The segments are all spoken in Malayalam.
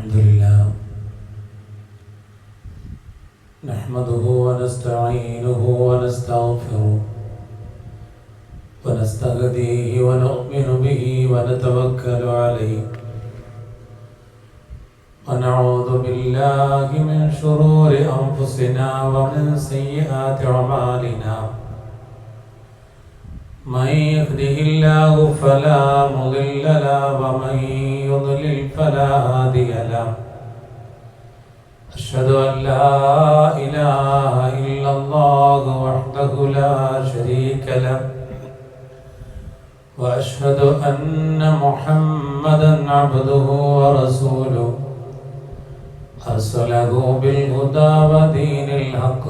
الحمد لله نحمده ونستعينه ونستغفره ونستهديه ونؤمن به ونتوكل عليه ونعوذ بالله من شرور أنفسنا ومن سيئات أعمالنا من يهده الله فلا مضل له ومن يضلل فلا هادي له أشهد أن لا إله إلا الله وحده لا شريك له وأشهد أن محمدا عبده ورسوله أرسله بالهدى ودين الحق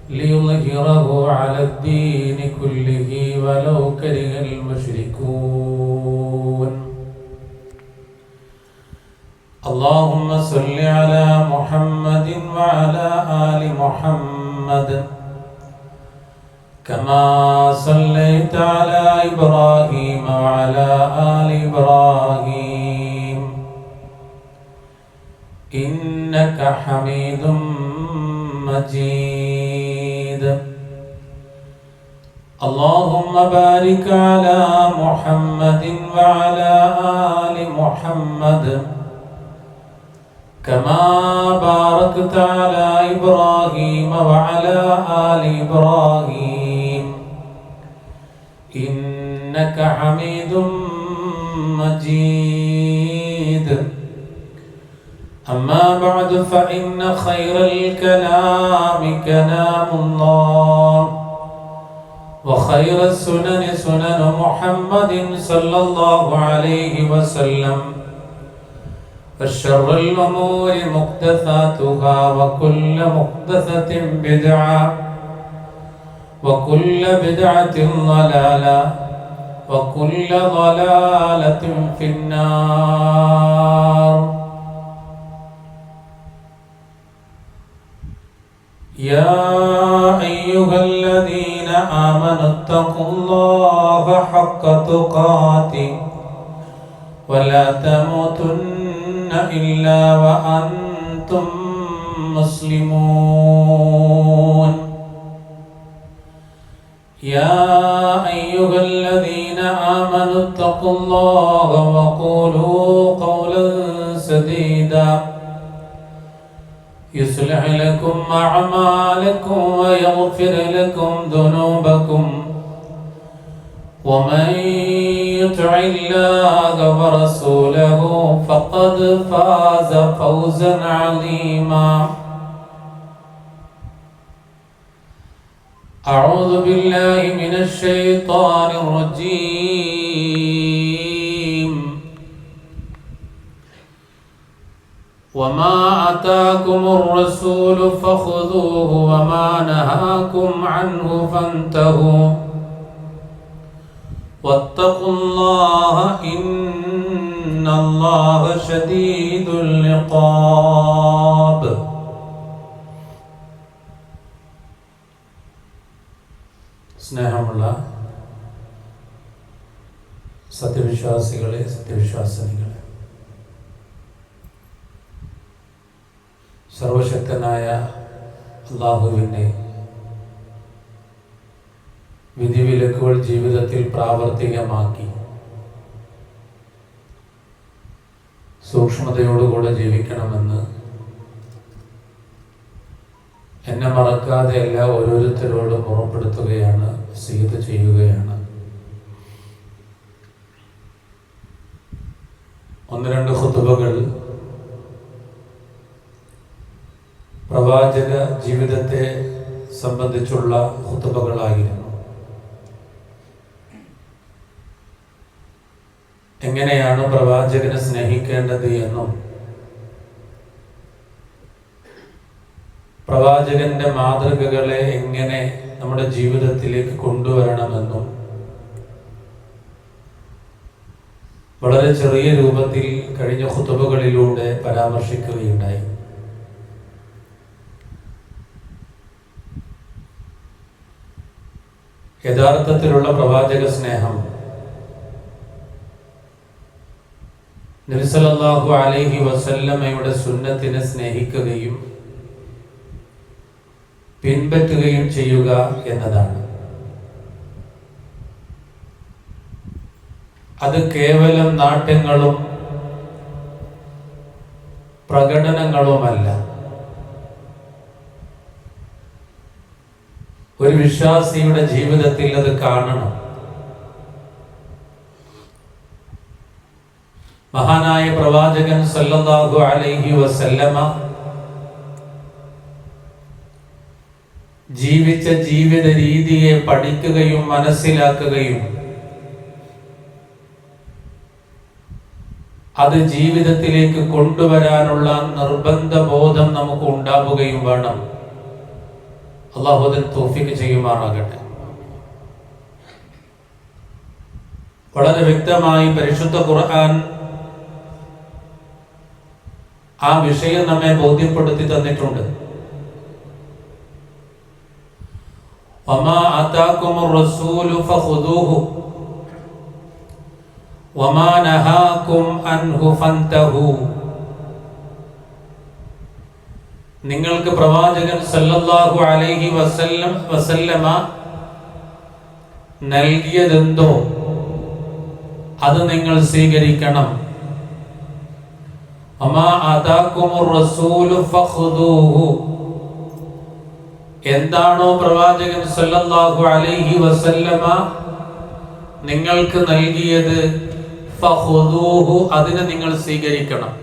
ليظهره على الدين كله ولو كره المشركون اللهم صل على محمد وعلى آل محمد كما صليت على إبراهيم وعلى آل إبراهيم إنك حميد مجيد اللهم بارك على محمد وعلى آل محمد كما باركت على إبراهيم وعلى آل إبراهيم إنك حميد مجيد أما بعد فإن خير الكلام كلام الله وخير السنن سنن محمد صلى الله عليه وسلم وشر الأمور محدثاتها وكل محدثة بدعة وكل بدعة ضلالة وكل ضلالة في النار يا أيها الذين آمنوا اتقوا الله حق تقاته ولا تموتن إلا وأنتم مسلمون يا أيها الذين آمنوا اتقوا الله وقولوا قولا سديدا يصلح لكم أعمالكم ويغفر لكم ذنوبكم ومن يطع الله ورسوله فقد فاز فوزا عظيما أعوذ بالله من الشيطان الرجيم وما آتاكم الرسول فخذوه وما نهاكم عنه فانتهوا واتقوا الله إن الله شديد العقاب സ്നേഹമുള്ള സത്യവിശ്വാസികളെ സത്യവിശ്വാസിനികളെ സർവശക്തനായ അല്ലാഹുവിൻ്റെ വിധിവിലക്കുകൾ ജീവിതത്തിൽ പ്രാവർത്തികമാക്കി സൂക്ഷ്മതയോടുകൂടെ ജീവിക്കണമെന്ന് എന്നെ മറക്കാതെ എല്ലാ ഓരോരുത്തരോടും ഓർമ്മപ്പെടുത്തുകയാണ്, വസിയത്ത് ചെയ്യുകയാണ്. ഒന്ന് രണ്ട് ഖുതുബകൾ പ്രവാചക ജീവിതത്തെ സംബന്ധിച്ചുള്ള ഖുതുബകളായിരുന്നു. എങ്ങനെയാണ് പ്രവാചകനെ സ്നേഹിക്കേണ്ടത് എന്നും പ്രവാചകന്റെ മാതൃകകളെ എങ്ങനെ നമ്മുടെ ജീവിതത്തിലേക്ക് കൊണ്ടുവരണമെന്നും വളരെ ചെറിയ രൂപത്തിൽ കഴിഞ്ഞ ഖുതുബകളിലൂടെ പരാമർശിക്കുകയുണ്ടായി. യഥാർത്ഥത്തിലുള്ള പ്രവാചക സ്നേഹം നബി സല്ലല്ലാഹു അലൈഹി വസല്ലമയുടെ സുന്നത്തിനെ സ്നേഹിക്കുകയും പിൻപറ്റുകയും ചെയ്യുക എന്നതാണ്. അത് കേവലം നാട്യങ്ങളും പ്രകടനങ്ങളുമല്ല. ഒരു വിശ്വാസിയുടെ ജീവിതത്തിൽ അത് കാണണം. മഹാനായ പ്രവാചകൻ സല്ലല്ലാഹു അലൈഹി വസല്ലമ ജീവിച്ച ജീവിത രീതിയെ പഠിക്കുകയും മനസ്സിലാക്കുകയും അത് ജീവിതത്തിലേക്ക് കൊണ്ടുവരാനുള്ള നിർബന്ധ ബോധം നമുക്ക് ഉണ്ടാവുകയും വേണം. അല്ലാഹു അതിന് തൗഫീഖ് ചെയ്യുമാറാകട്ടെ. വളരെ വ്യക്തമായി പരിശുദ്ധ ഖുർആൻ ആ വിഷയം നമ്മെ ബോധ്യപ്പെടുത്തി തന്നിട്ടുണ്ട്. വമാ ആതാകുമുർ റസൂലു ഫഖുദൂഹു വമാ നഹാകും അൻഹു ഫൻതഹു. നിങ്ങൾക്ക് പ്രവാചകൻ സല്ലല്ലാഹു അലൈഹി വസല്ലമ നൽകിയതെന്തോ അത് നിങ്ങൾ സ്വീകരിക്കണം. വമാ ആതാകുമുർ റസൂലു ഫഖുദൂഹു. എന്താണോ പ്രവാചകൻ സല്ലല്ലാഹു അലൈഹി വസല്ലമ നിങ്ങൾക്ക് നൽകിയത്, ഫഖുദൂഹു, അതിനെ നിങ്ങൾ സ്വീകരിക്കണം.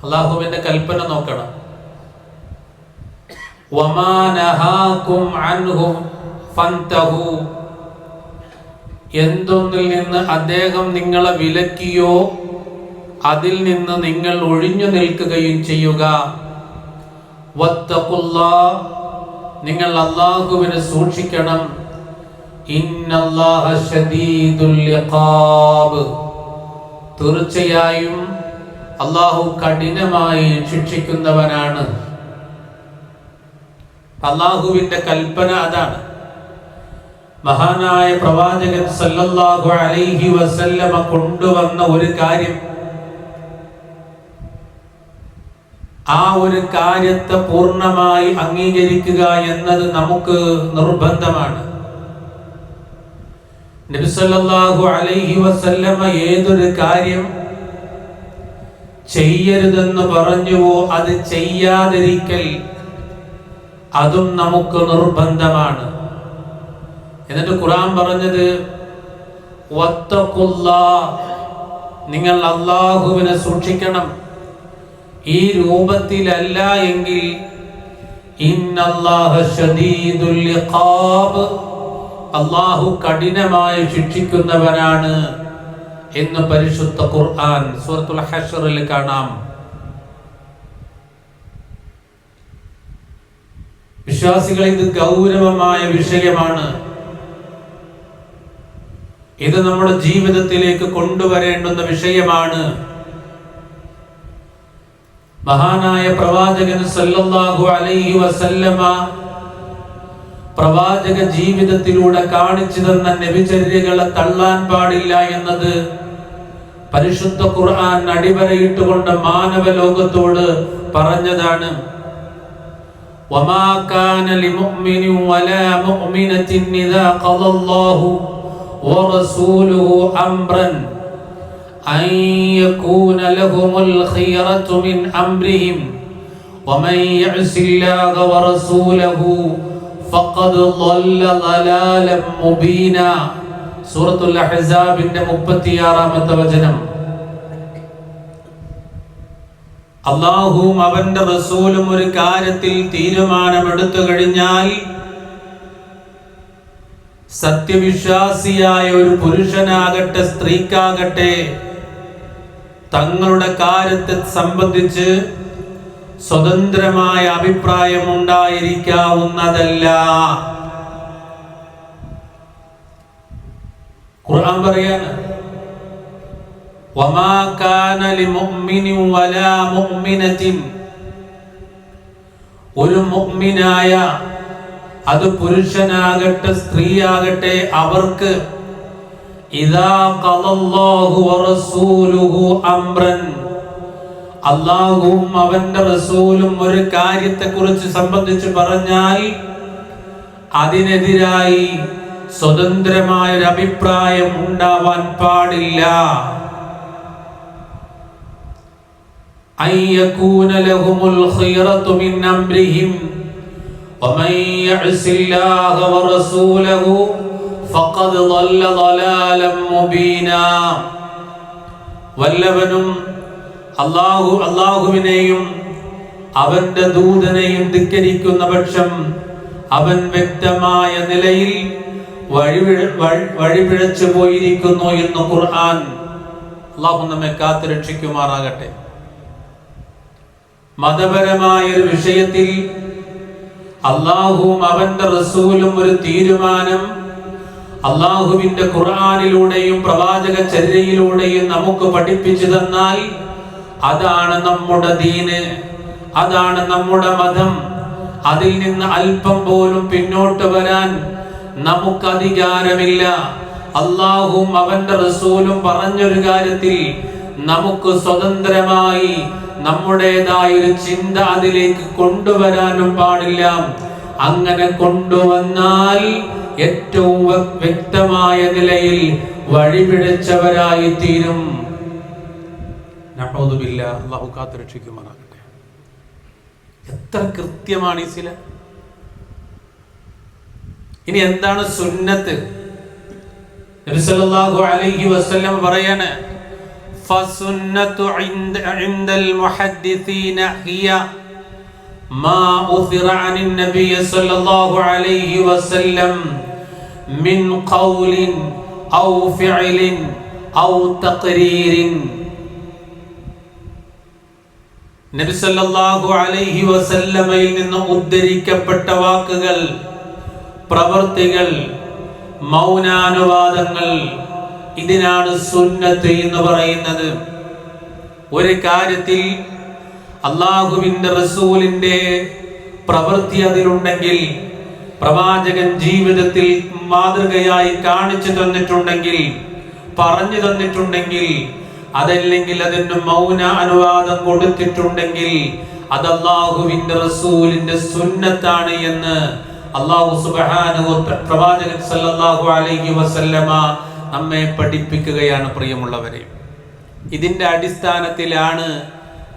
അല്ലാഹുവിന്റെ കൽപ്പന നോക്കണം. വമാ നഹാകും അൻഹു ഫൻതഹു. എന്തൊന്നിൽ നിന്ന് അദ്ദേഹം നിങ്ങളെ വിലക്കിയോ അതിൽ നിന്ന് നിങ്ങൾ ഒഴിഞ്ഞു നിൽക്കുകയും ചെയ്യുക. വത്തഖുല്ലാഹ്, നിങ്ങൾ അല്ലാഹുവിനെ സൂക്ഷിക്കണം. ഇന്നല്ലാഹ ശദീദുൽ ഇഖാബ്. തീർച്ചയായും അല്ലാഹു കഠിനമായി ശിക്ഷിക്കുന്നവനാണ്. അല്ലാഹുവിന്റെ കൽപ്പന അതാണ്. മഹാനായ പ്രവാചകൻ സല്ലല്ലാഹു അലൈഹി വസല്ലമ കൊണ്ടുവന്ന ഒരു കാര്യം, ആ ഒരു കാര്യത്തെ പൂർണ്ണമായി അംഗീകരിക്കുക എന്നത് നമുക്ക് നിർബന്ധമാണ്. നബി സല്ലല്ലാഹു അലൈഹി വസല്ലമ ഏതൊരു കാര്യം ചെയ്യരുതെന്ന് പറഞ്ഞുവോ അത് ചെയ്യാതിരിക്കൽ അതും നമുക്ക് നിർബന്ധമാണ്. എന്നിട്ട് ഖുർആൻ പറഞ്ഞത് വത്തഖുല്ലാഹ്, നിങ്ങൾ അല്ലാഹുവിനെ സൂക്ഷിക്കണം. ഈ രൂപത്തിലല്ല എങ്കിൽ ഇന്നല്ലാഹ ശദീദുൽ ഇഖാബ്, അല്ലാഹു കഠിനമായി ശിക്ഷിക്കുന്നവനാണ് എന്ന് പരിശുദ്ധ ഖുർആൻ സൂറത്തുൽ ഹശ്റിൽ കാണാം. വിശ്വാസികളെ, ഇത് ഗൗരവമായ വിഷയമാണ്. ഇത് നമ്മുടെ ജീവിതത്തിലേക്ക് കൊണ്ടുവരേണ്ടുന്ന വിഷയമാണ്. മഹാനായ പ്രവാചകൻ സല്ലല്ലാഹു അലൈഹി വസല്ലമ പ്രവാചക ജീവിതത്തിലൂടെ കാണിച്ചു തന്ന നബിചര്യകളെ തള്ളാൻ പാടില്ല എന്നത് പരിശുദ്ധ ഖുർആൻ അടിവരയിട്ടുകൊണ്ട് മാനവ ലോകത്തോട് പറഞ്ഞതാണ്. വമാ കാന ലിമുഅ്മിനിൻ വലാ മുഅ്മിനത്തിൻ ഇദാ ഖദല്ലാഹു വറസൂലുഹു അംറൻ അൻ യകൂന ലഹുമുൽ ഖിയറതു മിൻ അംരിഹിം വമൻ യഅസില്ലാഹ വറസൂലഹു ഫഖദ് ളല്ല ളലാലൻ മുബീന. സൂറത്തുൽ അഹ്സാബിന്റെ 36-ാമത്തെ വചനം. അല്ലാഹുവും അവന്റെ റസൂലും ഒരു കാര്യത്തിൽ തീരുമാനമെടുത്തു കഴിഞ്ഞാൽ സത്യവിശ്വാസിയായ ഒരു പുരുഷനാകട്ടെ സ്ത്രീക്കാകട്ടെ തങ്ങളുടെ കാര്യത്തെ സംബന്ധിച്ച് സ്വതന്ത്രമായ അഭിപ്രായം ഉണ്ടായിരിക്കാവുന്നതല്ല. ഖുർആൻ പറയാണ്, വമാ കാന ലിമുഅ്മിനിൻ വലാ മുഅ്മിനത്തിൻ. ഒരു മുഅ്മിനായ, അത് പുരുഷനാകട്ടെ സ്ത്രീയാകട്ടെ, അവർക്ക് ഇദാ ഖദല്ലാഹു വറസൂലുഹു അംറൻ, അല്ലാഹുവും അവന്റെ റസൂലും ഒരു കാര്യത്തെക്കുറിച്ച് സംബന്ധിച്ച് പറഞ്ഞാൽ അതിനെതിരായി സ്വതന്ത്രമായ ഒരു അഭിപ്രായം ഉണ്ടാവാൻ പാടില്ല. അയ്യകൂന ലഹുമുൽ ഖിയറതു മിൻ അംരിഹിം വമൻ യഅസില്ലാഹ വറസൂലഹു ഫഖദ് ളല്ല ളലാലൻ മുബീനാ. വല്ലവനും അല്ലാഹുവിനെയും അവന്റെ ദൂതനെയും ധിക്കരിക്കുന്ന പക്ഷം അവൻ വ്യക്തമായ നിലയിൽ വഴിപിഴച്ചു പോയിരിക്കുന്നു എന്ന് ഖുർആൻ. അല്ലാഹു നമ്മെ കാത്തു രക്ഷിക്കുമാറാകട്ടെ. മതപരമായ ഒരു വിഷയത്തിൽ അല്ലാഹുവും അവന്റെ റസൂലും ഒരു തീരുമാനം അല്ലാഹുവിന്റെ ഖുർആനിലൂടെയും പ്രവാചക ചര്യയിലൂടെയും നമുക്ക് പഠിപ്പിച്ചു തന്നാൽ അതാണ് നമ്മുടെ ദീന്, അതാണ് നമ്മുടെ മതം. അതിൽ നിന്ന് അല്പം പോലും പിന്നോട്ട് വരാൻ നമുക്ക് അധികാരമില്ല. അല്ലാഹുവും അവന്റെ റസൂലും പറഞ്ഞൊരു കാര്യത്തിൽ നമുക്ക് സ്വതന്ത്രമായി നമ്മുടേതായ ഒരു ചിന്ത അതിലേക്ക് കൊണ്ടുവരാനും പാടില്ല. അങ്ങനെ കൊണ്ടുവന്നാൽ ഏറ്റവും വ്യക്തമായ നിലയിൽ വഴിപിഴച്ചവരായി തീരും. അല്ലാഹു കാത്തു രക്ഷിക്കുമാറാകട്ടെ. എത്ര കൃത്യമാണ് ഇസ്ലാം. ഇനി എന്താണ് സുന്നത്ത്? നബി സല്ലല്ലാഹു അലൈഹി വസല്ലം പറയാണ്, ഫസുന്നത്തു ഇൻദൽ മുഹദ്ദിസീന ഹിയ മാ ഉസിറ അനിൻ നബി സല്ലല്ലാഹു അലൈഹി വസല്ലം മിൻ ഖൗലിൻ ഔ ഫിഅലിൻ ഔ തഖരീരിൻ. നബി സല്ലല്ലാഹു അലൈഹി വസല്ലമയിൽ നിന്ന് ഉദ്ധരിക്കപ്പെട്ട വാക്കുകൾ, പ്രവർത്തികൾ, മൗനാനുവാദങ്ങൾ, ഇതിനാണ് സുന്നത്ത് എന്ന് പറയുന്നത്. ഒരു കാര്യത്തിൽ അല്ലാഹുവിന്റെ റസൂലിന്റെ പ്രവൃത്തി അതിലുണ്ടെങ്കിൽ, പ്രവാചകൻ ജീവിതത്തിൽ മാതൃകയായി കാണിച്ചു തന്നിട്ടുണ്ടെങ്കിൽ, പറഞ്ഞു തന്നിട്ടുണ്ടെങ്കിൽ, അതല്ലെങ്കിൽ അതിന് മൗന അനുവാദം കൊടുത്തിട്ടുണ്ടെങ്കിൽ അത് അല്ലാഹുവിന്റെ റസൂലിന്റെ സുന്നത്താണ് എന്ന് അല്ലാഹു സുബ്ഹാനഹു പ്രവാചകൻ സല്ലല്ലാഹു അലൈഹി വസല്ലമ നമ്മെ പഠിപ്പിക്കുകയാണ്. പ്രിയമുള്ളവരെ, ഇതിന്റെ അടിസ്ഥാനത്തിലാണ്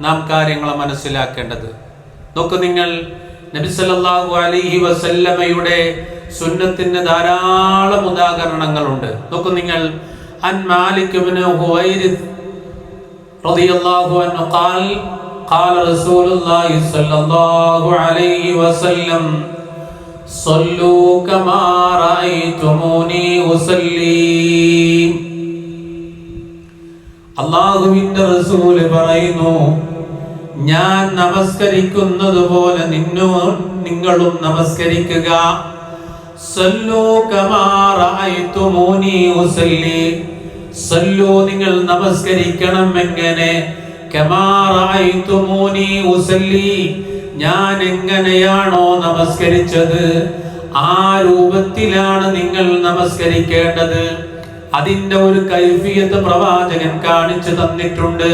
നാം കാര്യങ്ങൾ മനസ്സിലാക്കേണ്ടത്. നോക്കൂ, നിങ്ങൾ നബി സല്ലല്ലാഹു അലൈഹി വസല്ലമയുടെ സുന്നത്തിന് ധാരാളം ഉദാഹരണങ്ങളുണ്ട്. നോക്കൂ നിങ്ങൾ, അൻ മാലിക് ഇബ്നു ഹുവൈരിസ് റളിയല്ലാഹു അൻഹു ഖാല റസൂലുള്ളാഹി സ്വല്ലല്ലാഹു അലൈഹി വസല്ലം സല്ലൂ കമാ റഅയ്തുമൂനി ഉസല്ലി. അല്ലാഹുവിന്റെ റസൂൽ പറയുന്നു, ഞാൻ നമസ്കരിക്കുന്നത് പോലെ നിങ്ങളും നമസ്കരിക്കുക. സല്ലൂ കമാ റഅയ്തുമൂനി ഉസല്ലി. സല്ലൂ, നിങ്ങൾ നമസ്കരിക്കണം. എങ്ങനെ? കമാ റഅയ്തുമൂനി ഉസല്ലി, ഞാൻ എങ്ങനെയാണോ നമസ്കരിച്ചത് ആ രൂപത്തിലാണ് നിങ്ങൾ നമസ്കരിക്കേണ്ടത്. അതിന്റെ ഒരു കൈഫിയത്ത് പ്രവാചകൻ കാണിച്ചു തന്നിട്ടുണ്ട്,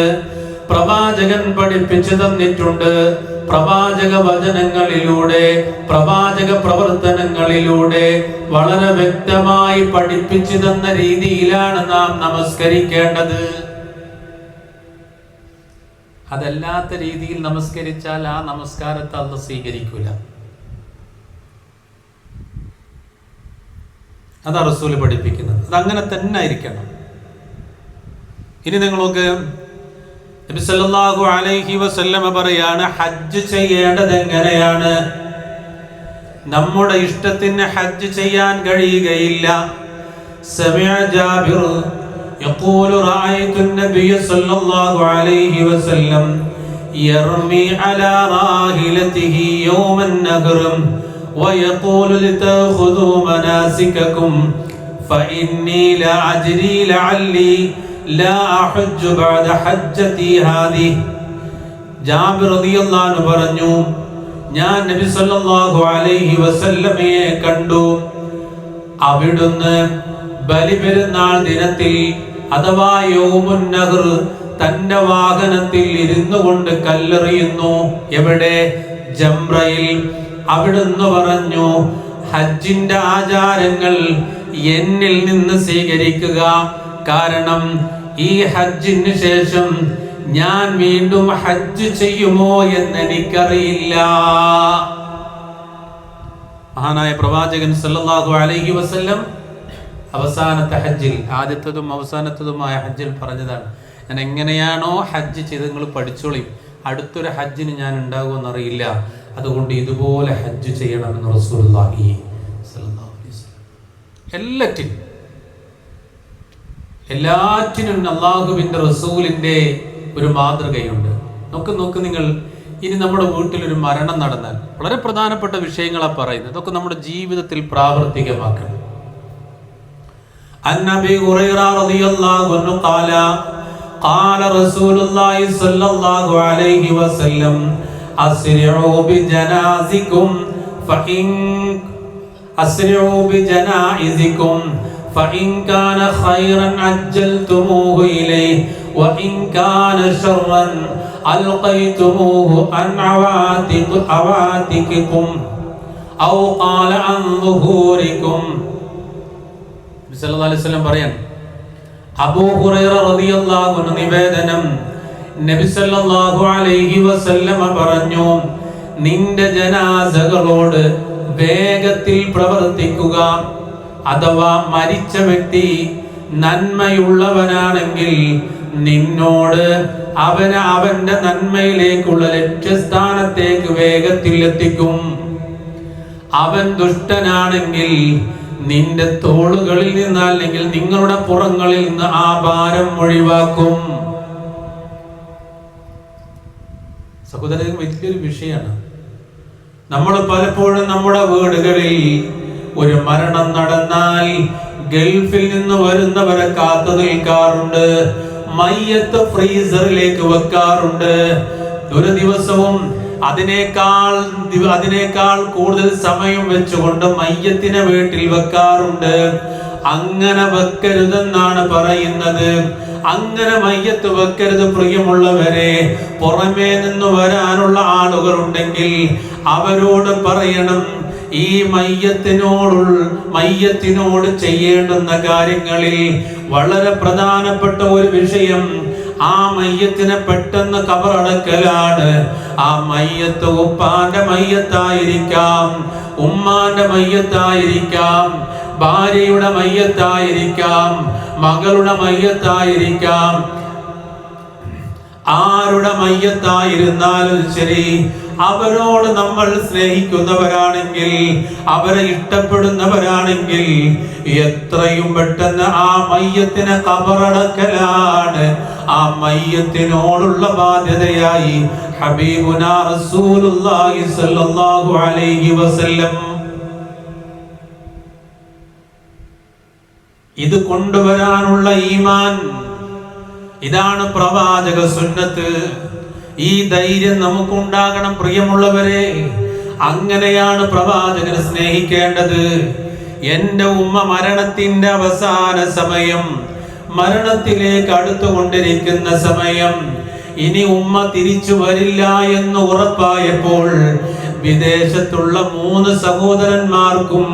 പ്രവാചകൻ പഠിപ്പിച്ചു തന്നിട്ടുണ്ട്. പ്രവാചക വചനങ്ങളിലൂടെ, പ്രവാചക പ്രവർത്തനങ്ങളിലൂടെ വളരെ വ്യക്തമായി പഠിപ്പിച്ചു തന്ന രീതിയിലാണ് നാം നമസ്കരിക്കേണ്ടത്. അതല്ലാത്ത രീതിയിൽ നമസ്കരിച്ചാൽ ആ നമസ്കാരത്തെ അല്ലാഹു സ്വീകരിക്കൂല. അതാ റസൂൽ പഠിപ്പിക്കുന്നത്. അതങ്ങനെ തന്നെ ആയിരിക്കണം. ഇനി നിങ്ങൾക്ക് നബി സല്ലല്ലാഹു അലൈഹി വസല്ലമ പറയാണ്, ഹജ്ജ് ചെയ്യേണ്ടത് എങ്ങനെയാണ്? നമ്മുടെ ഇഷ്ടത്തിന് ഹജ്ജ് ചെയ്യാൻ കഴിയുകയില്ല. സമിഅ ജാബിർ يقول رأيت النبي صلى الله عليه وسلم يرمي على راحلته يوم النهر ويقول لتأخذوا مناسككم فإني لا أدري لعلي لا أحج بعد حجتي هذه. ജാബിർ റളിയല്ലാഹു അൻഹു പറഞ്ഞു, ഞാൻ നബി സല്ലല്ലാഹു അലൈഹി വസല്ലമയെ കണ്ടു. അവിടുന്ന് ബലിപെരുന്നാൾ ദിനത്തിൽ അഥവാ യൗമുൻ നഹർ തന്റെ വാഹനത്തിൽ ഇരുന്നു കൊണ്ട് കല്ലെറിയുന്നു. എവിടെ? ജംറയിൽ. അവിടുന്ന് പറഞ്ഞു, ഹജ്ജിന്റെ ആചാരങ്ങൾ എന്നിൽ നിന്ന് സ്വീകരിക്കുക. കാരണം ഈ ഹജ്ജിന് ശേഷം ഞാൻ വീണ്ടും ഹജ്ജ് ചെയ്യുമോ എന്ന് എനിക്കറിയില്ല. മഹാനായ പ്രവാചകൻ സല്ലല്ലാഹു അലൈഹി വസല്ലം അവസാനത്തെ ഹജ്ജിൽ, ആദ്യത്തതും അവസാനത്തതുമായ ഹജ്ജിൽ പറഞ്ഞതാണ്, ഞാൻ എങ്ങനെയാണോ ഹജ്ജ് ചെയ്ത് നിങ്ങൾ പഠിച്ചോളി, അടുത്തൊരു ഹജ്ജിന് ഞാൻ ഉണ്ടാകുമെന്നറിയില്ല, അതുകൊണ്ട് ഇതുപോലെ ഹജ്ജ് ചെയ്യണമെന്ന് റസൂലുള്ളാഹി സ്വല്ലല്ലാഹു അലൈഹി വസല്ലം. എല്ലാറ്റിനും അല്ലാഹുവിന്റെ റസൂലിന്റെ ഒരു മാതൃകയുണ്ട്. നോക്ക് നിങ്ങൾ, ഇനി നമ്മുടെ വീട്ടിലൊരു മരണം നടന്നാൽ വളരെ പ്രധാനപ്പെട്ട വിഷയങ്ങളാണ് പറയുന്നത്. ഇതൊക്കെ നമ്മുടെ ജീവിതത്തിൽ പ്രാവർത്തികമാക്കണം. عن أبي هريرة رضي الله عنه قال قال رسول الله صلى الله عليه وسلم أسرعوا بجنائزكم فإن كان خيرا عجلتموه إليه وإن كان شرا ألقيتموه عن عواتقكم أو قال عن ظهوركم. സല്ലല്ലാഹു അലൈഹി വസല്ലം പറയാൻ, അബൂ ഹുറൈറ റളിയല്ലാഹു അൻഹു നിവേദനം, നബി സല്ലല്ലാഹു അലൈഹി വസല്ലം പറഞ്ഞു, നിന്റെ ജനാസകളോട് വേഗത്തിൽ പ്രവർത്തിക്കുക. അഥവാ മരിച്ച വ്യക്തി നന്മയുള്ളവനാണെങ്കിൽ നിന്നോട് അവന്റെ നന്മയിലേക്കുള്ള ലക്ഷ്യസ്ഥാനത്തേക്ക് വേഗത്തിൽ എത്തിക്കും. അവൻ ദുഷ്ടനാണെങ്കിൽ നിന്റെ തോളുകളിൽ നിന്ന്, അല്ലെങ്കിൽ നിങ്ങളുടെ പുറങ്ങളിൽ നിന്ന് ആ ഭാരം ഒഴിവാക്കും. സഹോദരൻ, വലിയൊരു വിഷയമാണ്. നമ്മൾ പലപ്പോഴും നമ്മുടെ വീടുകളിൽ ഒരു മരണം നടന്നാൽ ഗൾഫിൽ നിന്ന് വരുന്നവരെ കാത്തു നിൽക്കാറുണ്ട്, മയ്യത്ത് ഫ്രീസറിലേക്ക് വെക്കാറുണ്ട്, ഒരു ദിവസവും അതിനേക്കാൾ കൂടുതൽ സമയം വെച്ചുകൊണ്ട് മയ്യത്തിനെ വീട്ടിൽ വെക്കാറുണ്ട്. അങ്ങനെ വെക്കരുതെന്നാണ് പറയുന്നത്. അങ്ങനെ മയ്യത്ത് വെക്കരുത്. പ്രിയമുള്ളവരെ, പുറമേ നിന്ന് വരാനുള്ള ആളുകൾ ഉണ്ടെങ്കിൽ അവരോട് പറയണം, ഈ മയ്യത്തിനോട് ചെയ്യേണ്ടുന്ന കാര്യങ്ങളിൽ വളരെ പ്രധാനപ്പെട്ട ഒരു വിഷയം ആ മയ്യത്തിനെ പെട്ടെന്ന് കബറടക്കലാണ്. ആ മയ്യത്ത് ഉപ്പാന്റെ മയ്യത്തായിരിക്കാം, ഉമ്മാന്റെ മയ്യത്തായിരിക്കാം, ഭാര്യയുടെ മയ്യത്തായിരിക്കാം, മകളുടെ മയ്യത്തായിരിക്കാം, ആരുടെ മയ്യത്തായിരുന്നാലും ശരി, അവരോട് നമ്മൾ സ്നേഹിക്കുന്നവരാണെങ്കിൽ, അവരെ ഇഷ്ടപ്പെടുന്നവരാണെങ്കിൽ എത്രയും പെട്ടെന്ന് ആ മയ്യത്തിനെ ഖബറടക്കലാണ് ആ മയ്യത്തിനോടുള്ള ബാധ്യതയായി ഹബീബുനാ റസൂലുള്ളാഹി സ്വല്ലല്ലാഹു അലൈഹി വസല്ലം ഇത് കൊണ്ടുവരാനുള്ള ഈമാൻ, ഇതാണ് പ്രവാചക സുന്നത്ത്. ഈ ധൈര്യം നമുക്കുണ്ടാകണം പ്രിയമുള്ളവരെ. അങ്ങനെയാണ് പ്രവാചകനെ സ്നേഹിക്കേണ്ടത്. എന്റെ ഉമ്മ മരണത്തിന്റെ അവസാന സമയം, മരണത്തിലേക്ക് അടുത്തുകൊണ്ടിരിക്കുന്ന സമയം, ഇനി ഉമ്മ തിരിച്ചു വരില്ല എന്ന് ഉറപ്പായപ്പോൾ വിദേശത്തുള്ള 3 സഹോദരന്മാർക്കും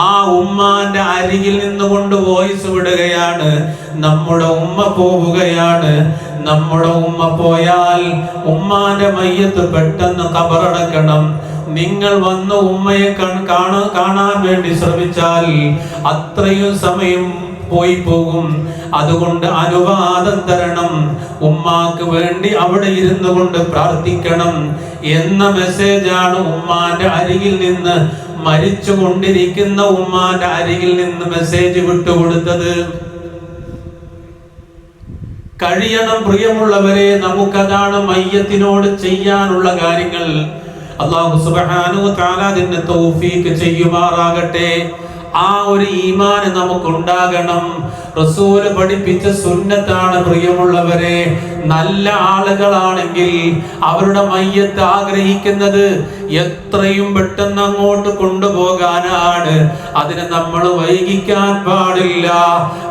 ആ ഉമ്മാന്റെ അരികിൽ നിന്നുകൊണ്ട് വോയിസ് വിടുകയാണ്, നമ്മുടെ ഉമ്മ പോവുകയാണ്, നമ്മുടെ ഉമ്മ പോയാൽ ഉമ്മാന്റെ മയ്യത്ത് പെട്ടെന്ന് ഖബറടക്കണം. നിങ്ങൾ വന്ന് ഉമ്മയെ കാണാൻ വേണ്ടി ശ്രമിച്ചാൽ അത്രയും സമയം പോയി പോകും. അതുകൊണ്ട് അനുവാദം തരണം, ഉമ്മാക്ക് വേണ്ടി അവിടെ ഇരുന്നു കൊണ്ട് പ്രാർത്ഥിക്കണം എന്ന മെസ്സേജാണ് ഉമ്മാന്റെ അരികിൽ നിന്ന്, മരിച്ചു കൊണ്ടിരിക്കുന്ന ഉമ്മാന്റെ അരികിൽ നിന്ന് മെസ്സേജ് വിട്ടുകൊടുത്തത്. കഴിയണം പ്രിയമുള്ളവരെ, നമുക്കതാണ് മയ്യത്തിനോട് ചെയ്യാനുള്ള കാര്യങ്ങൾ. അല്ലാഹു സുബ്ഹാനഹു വ തആല അതിന് തൗഫീഖ് ചെയ്യുമാറാകട്ടെ. ആ ഒരു ഈമാൻ നമുക്കുണ്ടാകണം. റസൂല് പഠിപ്പിച്ച സുന്നത്താണ്. പ്രിയമുള്ളവരെ, നല്ല ആളുകളാണെങ്കിൽ അവരുടെ മയ്യത്ത് ആഗ്രഹിക്കുന്നത് എത്രയും പെട്ടെന്ന് അങ്ങോട്ട് കൊണ്ടുപോകാനാണ്. അതിനെ നമ്മൾ വൈകിക്കാൻ പാടില്ല,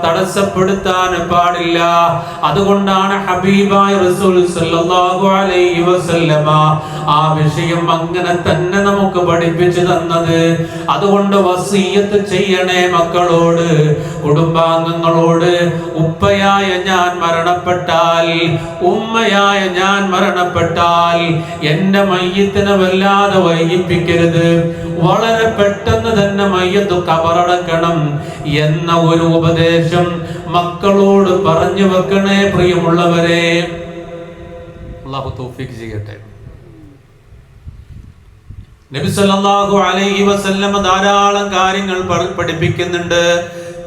തടസ്സപ്പെടുത്താൻ പാടില്ല. അതുകൊണ്ടാണ് ഹബീബായ റസൂൽ സല്ലല്ലാഹു അലൈഹി വസല്ലമ ആ വിഷയം അങ്ങനെ തന്നെ നമുക്ക് പഠിപ്പിച്ചു തന്നത്. അതുകൊണ്ട് വസിയ്യത്ത് ചെയ്യണേ മക്കളോട്, കുടുംബാംഗങ്ങളോട്. ഉപ്പയായ ഞാൻ മരണപ്പെട്ടാൽ, ഉമ്മയായ ഞാൻ മരണപ്പെട്ടാൽ എന്റെ മയ്യത്തിനെ വല്ലാതെ വൈകിപ്പിക്കരുത്, വളരെ പെട്ടെന്ന് തന്നെ മയ്യത്ത് കബറടക്കണം എന്ന ഒരു ഉപദേശം മക്കളോട് പറഞ്ഞു വെക്കണേ പ്രിയമുള്ളവരെ. അല്ലാഹു തൗഫീഖ് ചെയ്യട്ടെ. നബി സല്ലല്ലാഹു അലൈഹി വസല്ലം ധാരാളം കാര്യങ്ങൾ പഠിപ്പിക്കുന്നുണ്ട്.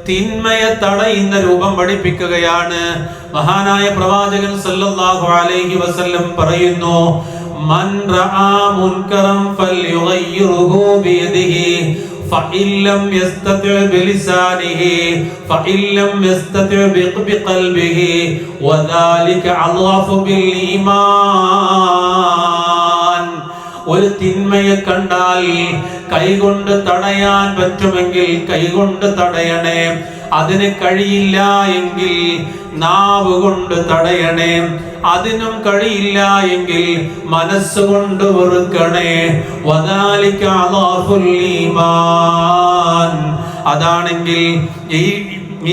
തിന്മയെ തടയുന്ന രൂപം പഠിപ്പിക്കുകയാണ്. മഹാനായ പ്രവാചകൻ സല്ലല്ലാഹു അലൈഹി വസല്ലം പറയുന്നു, മൻ റആ മുൻകറൻ ഫൽയുഗയ്യിറുഹു ബിയദിഹി ഫഇൻ ലം യസ്തതി ബിലിസാനിഹി ഫഇൻ ലം യസ്തതി ബിഖൽബിഹി വദാലിക അദ്വഫു ബിൽ ഈമാൻ. ഒരു തിന്മയെ കണ്ടാൽ കൈകൊണ്ട് തടയാൻ പറ്റുമെങ്കിൽ കൈകൊണ്ട് തടയണേ, അതിന് കഴിയില്ല എങ്കിൽ നാവ് കൊണ്ട് തടയണേ, അതിനും കഴിയില്ല എങ്കിൽ മനസ്സുകൊണ്ട് വെറുക്കണേ. വദാലിക അദ്വഫുൽ ഈമാൻ. അതാണെങ്കിൽ ഈ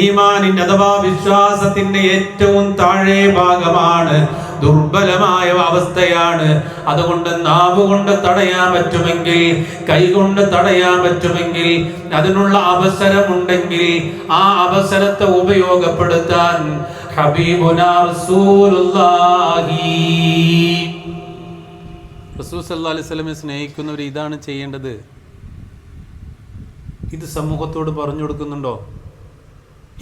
ഈമാനിന്റെ അഥവാ വിശ്വാസത്തിന്റെ ഏറ്റവും താഴെ ഭാഗമാണ്, ദുർബലമായ അവസ്ഥയാണ്. അതുകൊണ്ട് നാവ് കൊണ്ട് തടയാൻ പറ്റുമെങ്കിൽ, കൈകൊണ്ട് തടയാൻ പറ്റുമെങ്കിൽ, അതിനുള്ള അവസരമുണ്ടെങ്കിൽ ആ അവസരത്തെ ഉപയോഗപ്പെടുത്താൻ ഹബീബുനാ റസൂലുള്ളാഹി സല്ലല്ലാഹു അലൈഹി വസല്ലമയെ സ്നേഹിക്കുന്നവർ ഇതാണ് ചെയ്യേണ്ടത്. ഇത് സമൂഹത്തോട് പറഞ്ഞു കൊടുക്കുന്നുണ്ടോ?